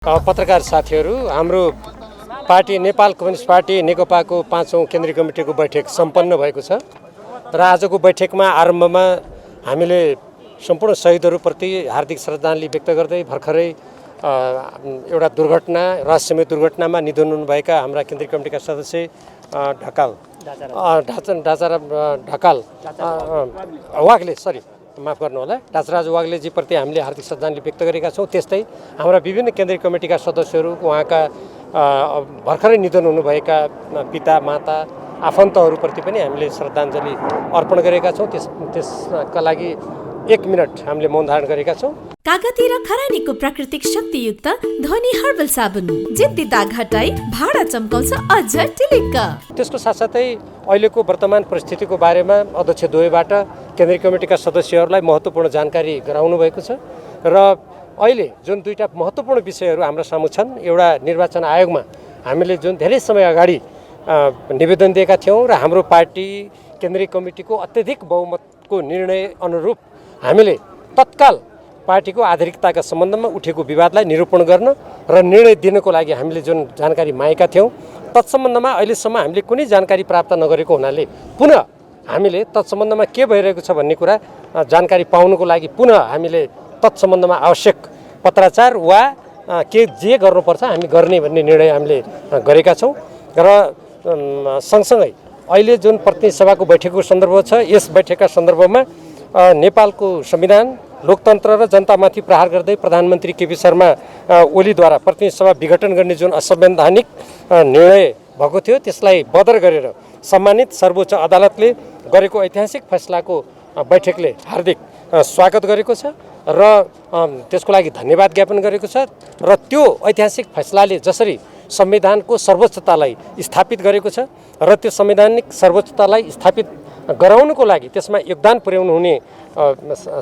पत्रकार साथीहरू, हाम्रो पार्टी नेपाल कम्युनिस्ट पार्टी नेकपाको 5औं केन्द्रीय कमिटीको बैठक सम्पन्न भएको छ र आजको बैठकमा आरम्भमा हामीले सम्पूर्ण शहीदहरूप्रति हार्दिक श्रद्धाञ्जली व्यक्त गर्दै भर्खरै एउटा दुर्घटना रहस्यमय दुर्घटनामा निधन हुनुभएका हाम्रा केन्द्रीय कमिटीका सदस्य माफ गर्नु होला, डाचराज वाग्लेजी प्रति हामीले हार्दिक श्रद्धाञ्जली व्यक्त गरेका छौँ। त्यस्तै हाम्रा विभिन्न केन्द्रीय कमिटीका सदस्यहरू, उहाँका भर्खरै निधन हुनुभएका पिता माता आफन्तहरूप्रति पनि हामीले श्रद्धाञ्जली अर्पण गरेका छौँ। त्यसका लागि 1 मिनट हामीले मौन धारण गरेका छौँ। कागती र खरानीको प्राकृतिक शक्तियुक्त ध्वनि हर्बल साबुन जिद्दी दाग हटाई भाडा चम्काउँछ अझ टिलिक्क। त्यसको साथसाथै अहिलेको वर्तमान परिस्थितिको बारेमा अध्यक्ष द्वयबाट केन्द्रीय कमिटीका सदस्यहरूलाई महत्त्वपूर्ण जानकारी गराउनु भएको छ र अहिले जुन दुईटा महत्त्वपूर्ण विषयहरू हाम्रो सामु छन्, एउटा निर्वाचन आयोगमा हामीले जुन धेरै समय अगाडि निवेदन दिएका थियौँ र हाम्रो पार्टी केन्द्रीय कमिटीको अत्यधिक बहुमतको निर्णय अनुरूप हामीले तत्काल पार्टीको आधारिकताका सम्बन्धमा उठेको विवादलाई निरूपण गर्न र निर्णय दिनको लागि हामीले जुन जानकारी मागेका थियौँ, तत्सम्बन्धमा अहिलेसम्म हामीले कुनै जानकारी प्राप्त नगरेको हुनाले पुनः हामीले तत्सम्बन्धमा के भइरहेको छ भन्ने कुरा जानकारी पाउनुको लागि पुनः हामीले तत्सम्बन्धमा आवश्यक पत्राचार वा जे गर्नुपर्छ हामी गर्ने भन्ने निर्णय हामीले गरेका छौँ। र सँगसँगै अहिले जुन प्रतिनिधि सभाको बैठकको सन्दर्भ छ, यस बैठकका सन्दर्भमा नेपालको संविधान, लोकतन्त्र र जनतामाथि प्रहार गर्दै प्रधानमन्त्री केपी शर्मा ओलीद्वारा प्रतिनिधि सभा विघटन गर्ने जुन असंवैधानिक निर्णय भएको थियो, त्यसलाई बदर गरेर सम्मानित सर्वोच्च अदालतले गरेको ऐतिहासिक फैसलाको बैठकले हार्दिक स्वागत गरेको छ र त्यसको लागि धन्यवाद ज्ञापन गरेको छ। र त्यो ऐतिहासिक फैसलाले जसरी संविधानको सर्वोच्चतालाई स्थापित गरेको छ र त्यो संवैधानिक सर्वोच्चतालाई स्थापित गराउनुको लागि त्यसमा योगदान पुर्याउनु हुने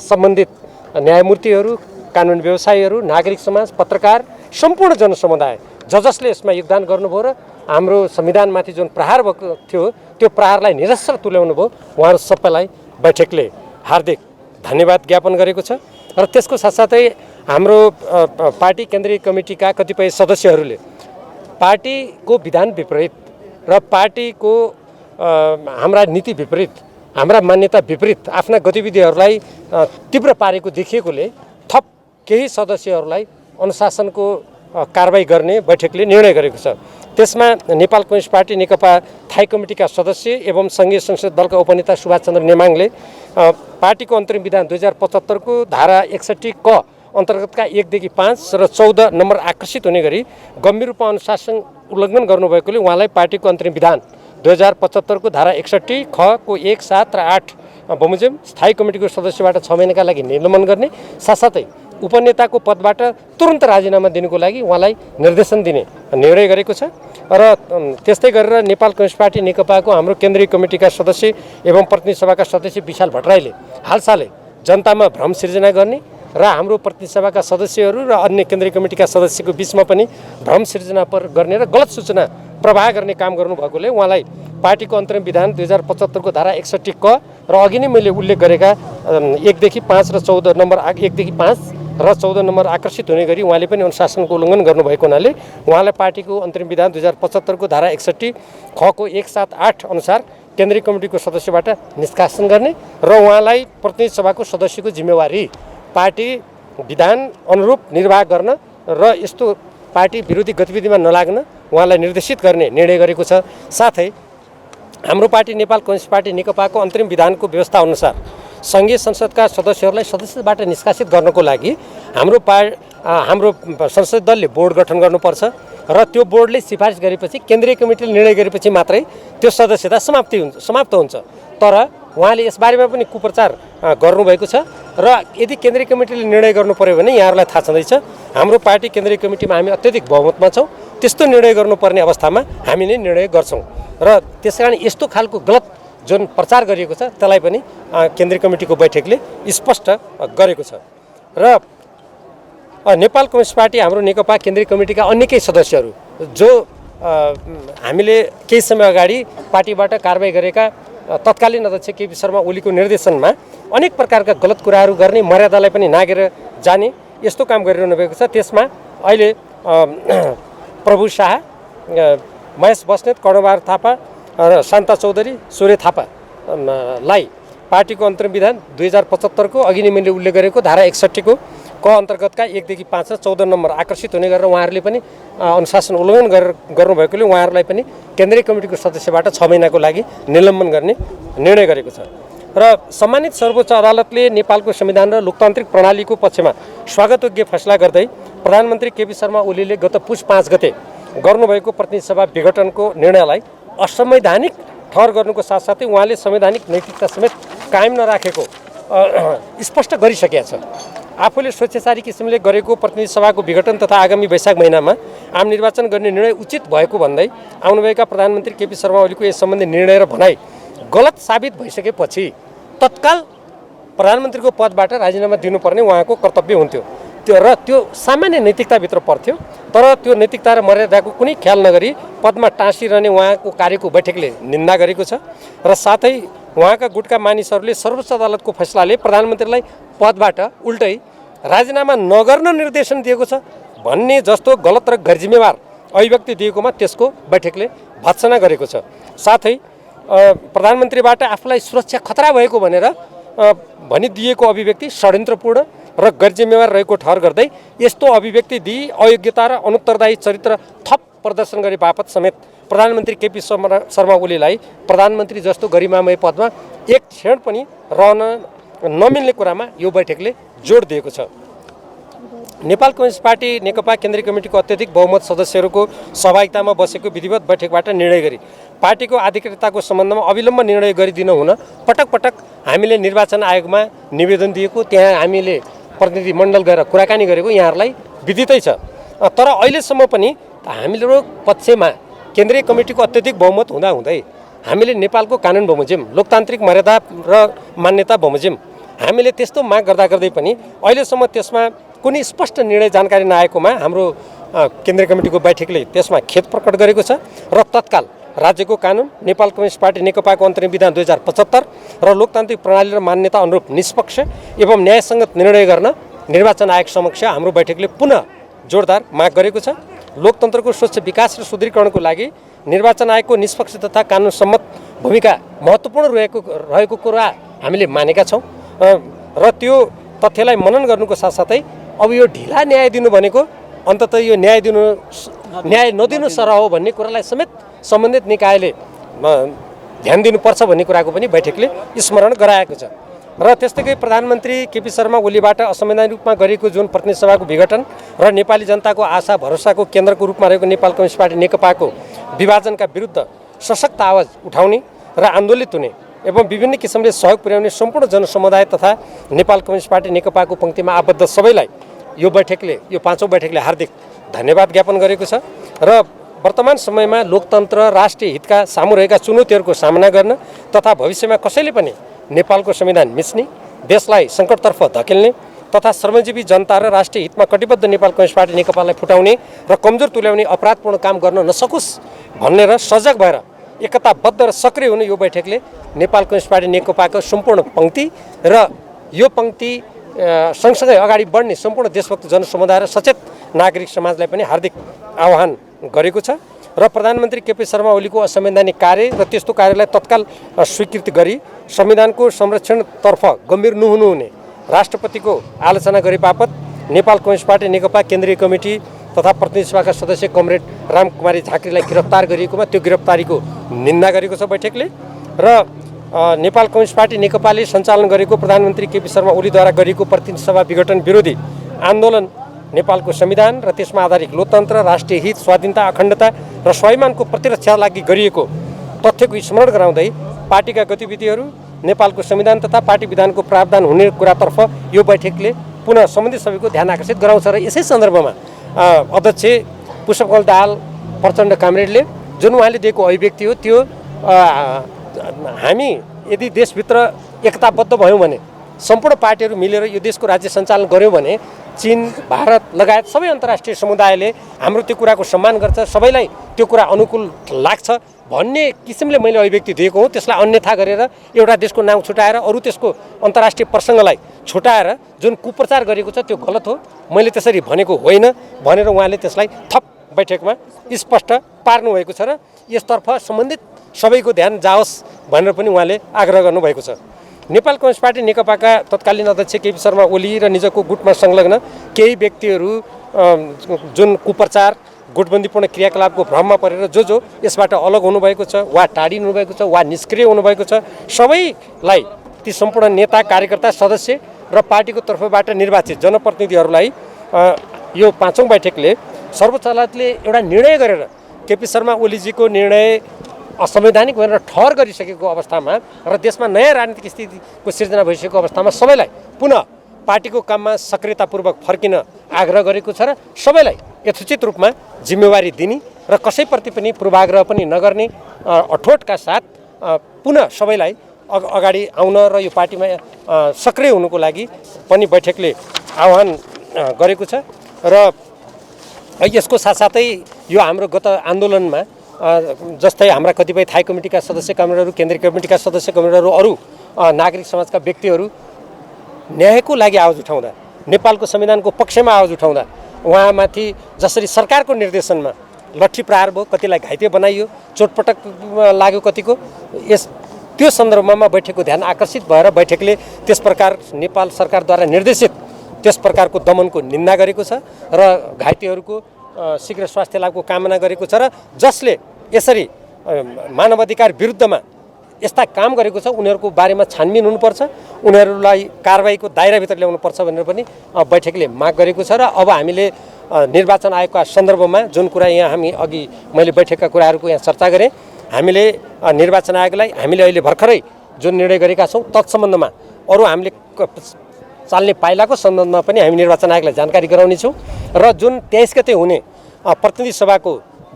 सम्बन्धित न्यायमूर्तिहरू, कानुन व्यवसायीहरू, नागरिक समाज, पत्रकार, सम्पूर्ण जनसमुदाय जसले यसमा योगदान गर्नुभयो र हाम्रो संविधानमाथि जुन प्रहार भएको थियो त्यो प्रहारलाई निरस्तर तुल्याउनु भयो, उहाँहरू सबैलाई बैठकले हार्दिक धन्यवाद ज्ञापन गरेको छ। र त्यसको साथसाथै हाम्रो पार्टी केन्द्रीय कमिटीका कतिपय सदस्यहरूले पार्टीको विधान विपरीत र पार्टीको हाम्रा नीति विपरीत, हाम्रा मान्यता विपरीत आफ्ना गतिविधिहरूलाई तीव्र पारेको देखिएकोले थप केही सदस्यहरूलाई अनुशासनको कारबाही गर्ने बैठकले निर्णय गरेको छ। त्यसमा नेपाल कम्युनिस्ट पार्टी नेकपा थाई कमिटीका सदस्य एवं सङ्घीय संसद दलका उपनेता सुभाष चन्द्र नेमाङले पार्टीको अन्तरिम विधान 2075 को धारा 61 क अन्तर्गतका 1 देखि 5 र 14 नम्बर आकर्षित हुने गरी गम्भीर रूपमा अनुशासन उल्लङ्घन गर्नुभएकोले उहाँलाई पार्टीको अन्तरिम विधान 2075 को धारा 61 ख को 1, 7 र 8 बमोजिम स्थायी कमिटीको सदस्यबाट 6 महिनाका लागि निलम्बन गर्ने साथसाथै उपनेताको पदबाट तुरन्त राजीनामा दिनुको लागि उहाँलाई निर्देशन दिने निर्णय गरेको छ। र त्यस्तै गरेर नेपाल कम्युनिस्ट पार्टी नेकपाको हाम्रो केन्द्रीय कमिटीका सदस्य एवं प्रतिनिधि सभाका सदस्य विशाल भट्टराईले हालसालै जनतामा भ्रम सिर्जना गर्ने र हाम्रो प्रतिनिधि सभाका सदस्यहरू र अन्य केन्द्रीय कमिटीका सदस्यको बिचमा पनि भ्रम सिर्जना गर्ने र गलत सूचना प्रवाह गर्ने काम गर्नुभएकोले उहाँलाई पार्टीको अन्तरिम विधान 2075 को धारा 61 क र अघि नै मैले उल्लेख गरेका 1 देखि 5 र 14 नम्बर 1 देखि 5 र 14 नम्बर आकर्षित हुने गरी उहाँले पनि अनुशासनको उल्लङ्घन गर्नुभएको हुनाले उहाँलाई पार्टीको अन्तरिम विधान 2075 को धारा 61 ख को 1, 7, 8 अनुसार केन्द्रीय कमिटीको सदस्यबाट निष्कासन गर्ने र उहाँलाई प्रतिनिधि सभाको सदस्यको जिम्मेवारी पार्टी विधान अनुरूप निर्वाह गर्न र यस्तो पार्टी विरोधी गतिविधिमा नलाग्न उहाँलाई निर्देशित गर्ने निर्णय गरेको छ। साथै हाम्रो पार्टी नेपाल कम्युनिस्ट पार्टी नेकपाको अन्तरिम विधानको व्यवस्था अनुसार सङ्घीय संसदका सदस्यहरूलाई सदस्यबाट निष्कासित गर्नको लागि हाम्रो संसद दलले बोर्ड गठन गर्नुपर्छ र त्यो बोर्डले सिफारिस गरेपछि केन्द्रीय कमिटीले निर्णय गरेपछि मात्रै त्यो सदस्यता समाप्त हुन्छ। तर उहाँले यसबारेमा पनि कुप्रचार गर्नुभएको छ र यदि केन्द्रीय कमिटीले निर्णय गर्नु पर्यो भने यहाँहरूलाई थाहा छँदैछ हाम्रो पार्टी केन्द्रीय कमिटीमा हामी अत्यधिक बहुमतमा छौँ। त्यस्तो निर्णय गर्नुपर्ने अवस्थामा हामी नै निर्णय गर्छौँ र त्यसकारण यस्तो खालको गलत जुन प्रचार गरिएको छ त्यसलाई पनि केन्द्रीय कमिटीको बैठकले स्पष्ट गरेको छ। र नेपाल कम्युनिस्ट पार्टी हाम्रो नेकपा केन्द्रीय कमिटीका अन्य केही सदस्यहरू जो हामीले केही समय अगाडि पार्टीबाट कारबाही गरेका तत्कालीन अध्यक्ष केपी शर्मा ओलीको निर्देशनमा अनेक प्रकारका गलत कुराहरू गर्ने, मर्यादालाई पनि नागेर जाने यस्तो काम गरिरहनु भएको छ। त्यसमा अहिले प्रभु शाह, महेश बस्नेत, कर्णबहादुर थापा र शान्ता चौधरी, सूर्य थापालाई पार्टीको अन्तरिम विधान 2075 अघि नै मैले उल्लेख गरेको धारा 61 को अन्तर्गतका 1 देखि 5 र 14 नम्बर आकर्षित हुने गरेर उहाँहरूले पनि अनुशासन उल्लङ्घन गर्नुभएकोले उहाँहरूलाई पनि केन्द्रीय कमिटीको सदस्यबाट 6 महिनाको लागि निलम्बन गर्ने निर्णय गरेको छ। र सम्मानित सर्वोच्च अदालतले नेपालको संविधान र लोकतान्त्रिक प्रणालीको पक्षमा स्वागतयोग्य फैसला गर्दै प्रधानमन्त्री केपी शर्मा ओलीले गत पुस 5 गते गर्नुभएको प्रतिनिधि सभा विघटनको निर्णयलाई असंवैधानिक ठहर गर्नुको साथसाथै उहाँले संवैधानिक नैतिकता समेत कायम नराखेको स्पष्ट गरिसकेका छ। आफूले स्वेच्छाचारी किसिमले गरेको प्रतिनिधि सभाको विघटन तथा आगामी वैशाख महिनामा आम निर्वाचन गर्ने निर्णय उचित भएको भन्दै आउनुभएका प्रधानमन्त्री केपी शर्मा ओलीको यस सम्बन्धी निर्णय र भनाइ गलत साबित भइसकेपछि तत्काल प्रधानमन्त्रीको पदबाट राजीनामा दिनुपर्ने उहाँको कर्तव्य हुन्थ्यो। त्यो सामान्य नैतिकताभित्र पर्थ्यो। तर त्यो नैतिकता र मर्यादाको कुनै ख्याल नगरी पदमा टाँसिरहने उहाँको कार्यको बैठकले निन्दा गरेको छ र साथै उहाँका गुटका मानिसहरूले सर्वोच्च अदालतको फैसलाले प्रधानमन्त्रीलाई पदबाट उल्टै राजीनामा नगर्न निर्देशन दिएको छ भन्ने जस्तो गलत र गैरजिम्मेवार अभिव्यक्ति दिएकोमा त्यसको बैठकले भत्सना गरेको छ। साथै प्रधानमन्त्रीबाट आफूलाई सुरक्षा खतरा भएको भनेर भनिदिएको अभिव्यक्ति षड्यन्त्रपूर्ण र गैरजिम्मेवार रहेको ठहर गर्दै यस्तो अभिव्यक्ति दिई अयोग्यता र अनुत्तरदायी चरित्र थप प्रदर्शन गरे बापत समेत प्रधानमन्त्री केपी शर्मा ओलीलाई प्रधानमन्त्री जस्तो गरिमामय पदमा एक क्षण पनि रहन नमिल्ने कुरामा यो बैठकले जोड दिएको छ। नेपाल कम्युनिस्ट पार्टी नेकपा केन्द्रीय कमिटीको अत्यधिक बहुमत सदस्यहरूको सहभागितामा बसेको विधिवत बैठकबाट निर्णय गरी पार्टीको आधिकारिकताको सम्बन्धमा अविलम्ब निर्णय गरिदिन हुन पटक पटक हामीले निर्वाचन आयोगमा निवेदन दिएको, त्यहाँ हामीले प्रतिनिधि मण्डल गएर कुराकानी गरेको यहाँहरूलाई विदितै छ। तर अहिलेसम्म पनि हाम्रो पक्षमा केन्द्रीय कमिटीको अत्यधिक बहुमत हुँदाहुँदै हामीले नेपालको कानुन बमोजिम, लोकतान्त्रिक मर्यादा र मान्यता बमोजिम हामीले त्यस्तो माग गर्दा गर्दै पनि अहिलेसम्म त्यसमा कुनै स्पष्ट निर्णय जानकारी नआएकोमा हाम्रो केन्द्रीय कमिटीको बैठकले त्यसमा खेद प्रकट गरेको छ र तत्काल राज्यको कानुन, नेपाल कम्युनिस्ट पार्टी नेकपाको अन्तरिम विधान 2075 र लोकतान्त्रिक प्रणाली र मान्यता अनुरूप निष्पक्ष एवं न्यायसङ्गत निर्णय गर्न निर्वाचन आयोग समक्ष हाम्रो बैठकले पुनः जोरदार माग गरेको छ। लोकतन्त्रको स्वच्छ विकास र सुदृढीकरणको लागि निर्वाचन आयोगको निष्पक्ष तथा कानुन सम्मत भूमिका महत्त्वपूर्ण रहेको कुरा हामीले मानेका छौँ र त्यो तथ्यलाई मनन गर्नुको साथसाथै अब यो ढिला न्याय दिनु भनेको अन्ततः यो न्याय नदिनु सरह हो भन्ने कुरालाई समेत सम्बन्धित निकायले ध्यान दिनुपर्छ भन्ने कुराको पनि बैठकले स्मरण गराएको छ। र त्यस्तै प्रधानमन्त्री केपी शर्मा ओलीबाट असंवैधानिक रूपमा गरिएको जुन प्रतिनिधि सभाको विघटन र नेपाली जनताको आशा भरोसाको केन्द्रको रूपमा रहेको नेपाल कम्युनिस्ट पार्टी नेकपाको विभाजनका विरुद्ध सशक्त आवाज उठाउने र आन्दोलित हुने एवं विभिन्न किसिमले सहयोग पुर्याउने सम्पूर्ण जनसमुदाय तथा नेपाल कम्युनिस्ट पार्टी नेकपाको पङ्क्तिमा आबद्ध सबैलाई यो पाँचौँ बैठकले हार्दिक धन्यवाद ज्ञापन गरेको छ र वर्तमान समयमा लोकतन्त्र राष्ट्रिय हितका सामु रहेका चुनौतीहरूको सामना गर्न तथा भविष्यमा कसैले पनि नेपालको संविधान मिच्ने, देशलाई सङ्कटतर्फ धकेल्ने तथा श्रमजीवी जनता र राष्ट्रिय हितमा कटिबद्ध नेपाल कम्युनिस्ट पार्टी नेकपालाई फुटाउने र कमजोर तुल्याउने अपराधपूर्ण काम गर्न नसकोस् भन्ने र सजग भएर एकताबद्ध र सक्रिय हुने यो बैठकले नेपाल कम्युनिस्ट पार्टी नेकपाको सम्पूर्ण पङ्क्ति र यो पङ्क्ति सँगसँगै अगाडि बढ्ने सम्पूर्ण देशभक्त जनसमुदाय र सचेत नागरिक समाजलाई पनि हार्दिक आह्वान गरेको छ र प्रधानमन्त्री केपी शर्मा ओलीको असंवैधानिक कार्य र त्यस्तो कार्यलाई तत्काल स्वीकृति गरी संविधानको संरक्षणतर्फ गम्भीर नहुनुहुने राष्ट्रपतिको आलोचना गरे बापत नेपाल कम्युनिस्ट पार्टी नेकपा केन्द्रीय कमिटी तथा प्रतिनिधि सभाका सदस्य कमरेड रामकुमारी झाँक्रीलाई गिरफ्तार गरिएकोमा त्यो गिरफ्तारीको निन्दा गरेको छ बैठकले र नेपाल कम्युनिस्ट पार्टी नेकपाले सञ्चालन गरेको प्रधानमन्त्री केपी शर्मा ओलीद्वारा गरिएको प्रतिनिधि सभा विघटन विरोधी आन्दोलन नेपालको संविधान र त्यसमा आधारित लोकतन्त्र, राष्ट्रिय हित, स्वाधीनता, अखण्डता र स्वाभिमानको प्रतिरक्षा लागि गरिएको तथ्यको स्मरण गराउँदै पार्टीका गतिविधिहरू, नेपालको संविधान तथा पार्टी विधानको प्रावधान हुने कुरातर्फ यो बैठकले पुनः सम्बन्धित सबैको ध्यान आकर्षित गराउँछ र यसै सन्दर्भमा अध्यक्ष पुष्पकमल दाहाल प्रचण्ड कामरेडले जुन उहाँले दिएको अभिव्यक्ति हो त्यो हामी यदि देशभित्र एकताबद्ध भयौँ भने, सम्पूर्ण पार्टीहरू मिलेर यो देशको राज्य सञ्चालन गऱ्यौँ भने चीन, भारत लगायत सबै अन्तर्राष्ट्रिय समुदायले हाम्रो त्यो कुराको सम्मान गर्छ, सबैलाई त्यो कुरा अनुकूल लाग्छ भन्ने किसिमले मैले अभिव्यक्ति दिएको हुँ। त्यसलाई अन्यथा गरेर एउटा देशको नाम छुटाएर अरू त्यसको अन्तर्राष्ट्रिय प्रसङ्गलाई छुटाएर जुन कुप्रचार गरेको छ त्यो गलत हो। मैले त्यसरी भनेको होइन भनेर उहाँले त्यसलाई थप बैठकमा स्पष्ट पार्नुभएको छ र यसतर्फ सम्बन्धित सबैको ध्यान जाओस् भनेर पनि उहाँले आग्रह गर्नुभएको छ। नेपाल कम्युनिस्ट पार्टी नेकपाका तत्कालीन अध्यक्ष केपी शर्मा ओली र निजको गुटमा संलग्न केही व्यक्तिहरू जुन कुप्रचार गुटबन्दीपूर्ण क्रियाकलापको भ्रममा परेर जो यसबाट अलग हुनुभएको छ वा टाढिनु हुनुभएको छ वा निष्क्रिय हुनुभएको छ सबैलाई ती सम्पूर्ण नेता कार्यकर्ता सदस्य र पार्टीको तर्फबाट निर्वाचित जनप्रतिनिधिहरूलाई यो 5औं बैठकले सर्वोच्च अदालतले एउटा निर्णय गरेर केपी शर्मा ओलीजीको निर्णय असंवैधानिक भनेर ठहर गरिसकेको अवस्थामा र देशमा नयाँ राजनीतिक स्थितिको सिर्जना भइसकेको अवस्थामा सबैलाई पुनः पार्टीको काममा सक्रियतापूर्वक फर्किन आग्रह गरेको छ र सबैलाई यथोचित रूपमा जिम्मेवारी दिने र कसैप्रति पनि पूर्वाग्रह पनि नगर्ने अठोटका साथ पुनः सबैलाई अगाडि आउन र यो पार्टीमा सक्रिय हुनुको लागि पनि बैठकले आह्वान गरेको छ। र यसको साथसाथै यो हाम्रो गत आन्दोलनमा जस्तै हाम्रा कतिपय थाई कमिटीका सदस्य कमिटीहरू केन्द्रीय कमिटीका सदस्य कमिटीहरू अरू नागरिक समाजका व्यक्तिहरू न्यायको लागि आवाज उठाउँदा नेपालको संविधानको पक्षमा आवाज उठाउँदा उहाँमाथि जसरी सरकारको निर्देशनमा लट्ठी प्रहार भयो, कतिलाई घाइते बनाइयो, चोटपटक लाग्यो कतिको, त्यो सन्दर्भमा बैठकको ध्यान आकर्षित भएर बैठकले त्यस प्रकार नेपाल सरकारद्वारा निर्देशित त्यस प्रकारको दमनको निन्दा गरेको छ र घाइतेहरूको शीघ्र स्वास्थ्य लाभको कामना गरेको छ र जसले यसरी मानवाधिकार विरुद्धमा यस्ता काम गरेको छ उनीहरूको बारेमा छानबिन हुनुपर्छ, उनीहरूलाई कारबाहीको दायराभित्र ल्याउनुपर्छ भनेर पनि बैठकले माग गरेको छ। र अब हामीले निर्वाचन आयोगका सन्दर्भमा जुन कुरा यहाँ हामी अघि मैले बैठकका कुराहरूको यहाँ चर्चा गरेँ, हामीले निर्वाचन आयोगलाई हामीले अहिले भर्खरै जुन निर्णय गरेका छौँ तत्सम्बन्धमा अरू हामीले चाल्ने पाइलाको सम्बन्धमा पनि हामी निर्वाचन आयोगलाई जानकारी गराउनेछौँ र जुन 23 गते हुने प्रतिनिधि सभाको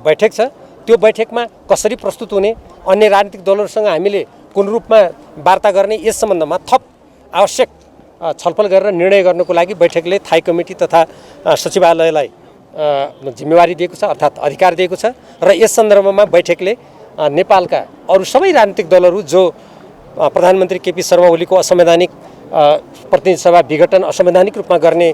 बैठक छ त्यो बैठकमा कसरी प्रस्तुत हुने, अन्य राजनीतिक दलहरूसँग हामीले कुन रूपमा वार्ता गर्ने यस सम्बन्धमा थप आवश्यक छलफल गरेर निर्णय गर्नको लागि बैठकले थाई कमिटी तथा सचिवालयलाई जिम्मेवारी दिएको छ अर्थात् अधिकार दिएको छ। र यस सन्दर्भमा बैठकले नेपालका अरू सबै राजनीतिक दलहरू जो प्रधानमन्त्री केपी शर्मा ओलीको असंवैधानिक प्रतिनिधि सभा विघटन असंवैधानिक रूपमा गर्ने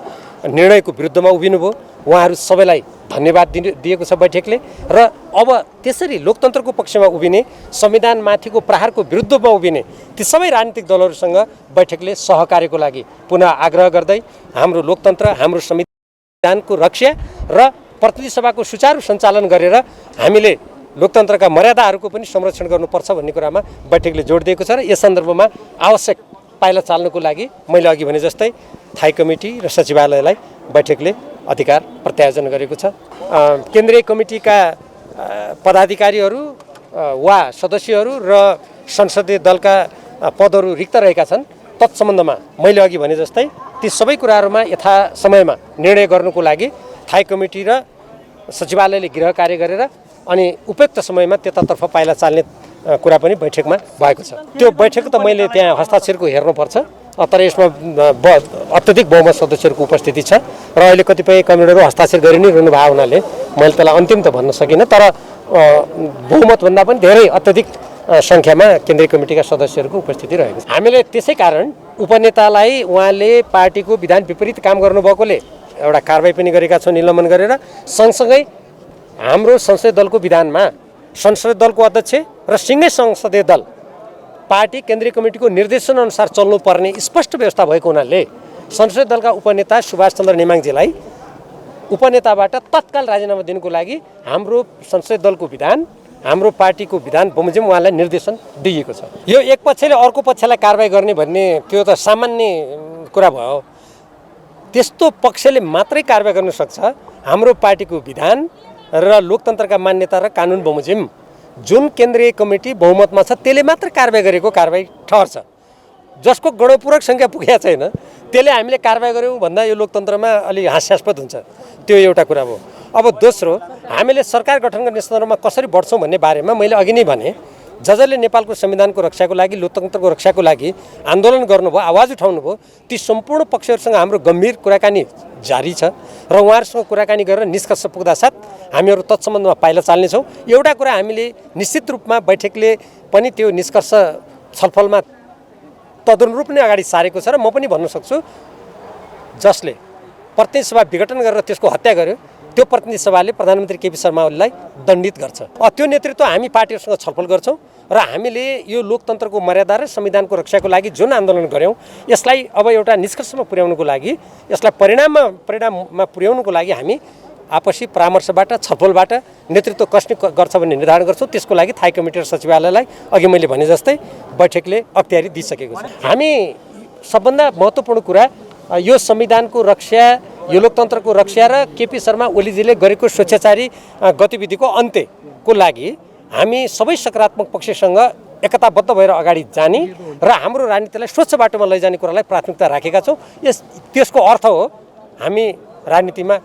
निर्णयको विरुद्धमा उभिनुभयो उहाँहरू सबैलाई धन्यवाद दिएको छ बैठकले। र अब त्यसरी लोकतन्त्रको पक्षमा उभिने, संविधानमाथिको प्रहारको विरुद्धमा उभिने ती सबै राजनीतिक दलहरूसँग बैठकले सहकार्यको लागि पुनः आग्रह गर्दै हाम्रो लोकतन्त्र, हाम्रो संविधानको रक्षा र प्रतिनिधि सभाको सुचारू सञ्चालन गरेर हामीले लोकतन्त्रका मर्यादाहरूको पनि संरक्षण गर्नुपर्छ भन्ने कुरामा बैठकले जोड दिएको छ। र यस सन्दर्भमा आवश्यक पाइला चाल्नको लागि मैले अघि भने जस्तै थाई कमिटी र सचिवालयलाई बैठकले अधिकार प्रत्यायोजन गरेको छ। केन्द्रीय कमिटीका पदाधिकारीहरू वा सदस्यहरू र संसदीय दलका पदहरू रिक्त रहेका छन् तत्सम्बन्धमा मैले अघि भने जस्तै ती सबै कुराहरूमा यथा समयमा निर्णय गर्नुको लागि थाई कमिटी र सचिवालयले गृह कार्य गरेर अनि उपयुक्त समयमा त्यतातर्फ पाइला चाल्ने कुरा पनि बैठकमा भएको छ। त्यो बैठक त मैले त्यहाँ हस्ताक्षरको हेर्नुपर्छ तर यसमा अत्यधिक बहुमत सदस्यहरूको उपस्थिति छ र अहिले कतिपय कमिटीहरू हस्ताक्षर गरि नै रहनु भएको हुनाले मैले त्यसलाई अन्तिम त भन्न सकिनँ तर बहुमतभन्दा पनि धेरै अत्यधिक सङ्ख्यामा केन्द्रीय कमिटीका सदस्यहरूको उपस्थिति रहेको छ। हामीले त्यसै कारण उपनेतालाई उहाँले पार्टीको विधान विपरीत काम गर्नुभएकोले एउटा कारबाही पनि गरेका छौँ निलम्बन गरेर, सँगसँगै हाम्रो संसदीय दलको विधानमा संसदीय दलको अध्यक्ष र सिङ्गै संसदीय दल पार्टी केन्द्रीय कमिटीको निर्देशन अनुसार चल्नुपर्ने स्पष्ट व्यवस्था भएको हुनाले संसदीय दलका उपनेता सुभाष चन्द्र नेमाङजीलाई उपनेताबाट तत्काल राजीनामा दिनुको लागि हाम्रो संसदीय दलको विधान, हाम्रो पार्टीको विधान बमोजिम उहाँलाई निर्देशन दिएको छ। यो एक पक्षले अर्को पक्षलाई कारबाही गर्ने भन्ने त्यो त सामान्य कुरा भयो। त्यस्तो पक्षले मात्रै कारबाही गर्न सक्छ हाम्रो पार्टीको विधान र लोकतन्त्रका मान्यता र कानुन बमोजिम जुन केन्द्रीय कमिटी बहुमतमा छ त्यसले मात्र कारबाही गरेको कारबाही ठहर्छ। जसको गणपूरक सङ्ख्या पुगेको छैन त्यसले हामीले कारबाही गऱ्यौँ भन्दा यो लोकतन्त्रमा अलि हास्यास्पद हुन्छ। त्यो एउटा कुरा हो। अब दोस्रो, हामीले सरकार गठन गर्ने सन्दर्भमा कसरी बढ्छौँ भन्ने बारेमा मैले अघि नै भने जसले नेपालको संविधानको रक्षाको लागि लोकतन्त्रको रक्षाको लागि आन्दोलन गर्नुभयो आवाज उठाउनुभयो ती सम्पूर्ण पक्षहरूसँग हाम्रो गम्भीर कुराकानी जारी छ र उहाँहरूसँग कुराकानी गरेर निष्कर्ष पुग्दा साथ हामीहरू तत्सम्बन्धमा पाइला चाल्नेछौँ। एउटा कुरा हामीले निश्चित रूपमा बैठकले पनि त्यो निष्कर्ष छलफलमा तदनुरूप नै अगाडि सारेको छ र म पनि भन्न सक्छु जसले प्रतिनिधि सभा विघटन गरेर त्यसको हत्या गर्यो त्यो प्रतिनिधि सभाले प्रधानमन्त्री केपी शर्मा ओलीलाई दण्डित गर्छ। त्यो नेतृत्व हामी पार्टीहरूसँग छलफल गर्छौँ र हामीले यो लोकतन्त्रको मर्यादा र संविधानको रक्षाको लागि जुन आन्दोलन गऱ्यौँ यसलाई अब एउटा निष्कर्षमा पुर्याउनुको लागि यसलाई परिणाममा पुर्याउनुको लागि हामी आपसी परामर्शबाट छलफलबाट नेतृत्व कसले गर्छ भन्ने निर्धारण गर्छौँ। त्यसको लागि थाई कमिटी र सचिवालयलाई अघि मैले भने जस्तै बैठकले अख्तियारी दिइसकेको छ। हामी सबभन्दा महत्त्वपूर्ण कुरा यो संविधानको रक्षा यो लोकतन्त्रको रक्षा र केपी शर्मा ओलीजीले गरेको स्वेच्छाचारी गतिविधिको अन्त्यको लागि हामी सबै सकारात्मक पक्षसँग एकताबद्ध भएर अगाडि जाने र हाम्रो राजनीतिलाई स्वच्छ बाटोमा लैजाने कुरालाई प्राथमिकता राखेका छौँ। त्यसको अर्थ हो हामी राजनीतिमा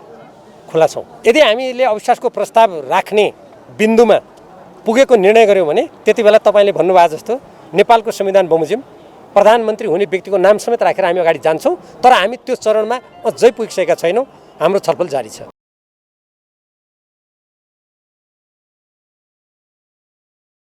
खुला छौँ। यदि हामीले अविश्वासको प्रस्ताव राख्ने बिन्दुमा पुगेको निर्णय गर्यौँ भने त्यति बेला तपाईँले भन्नुभएको जस्तो नेपालको संविधान बमोजिम प्रधानमन्त्री हुने व्यक्तिको नाम समेत राखेर हामी अगाडि जान्छौँ। तर हामी त्यो चरणमा अझै पुगिसकेका छैनौँ। हाम्रो छलफल जारी छ।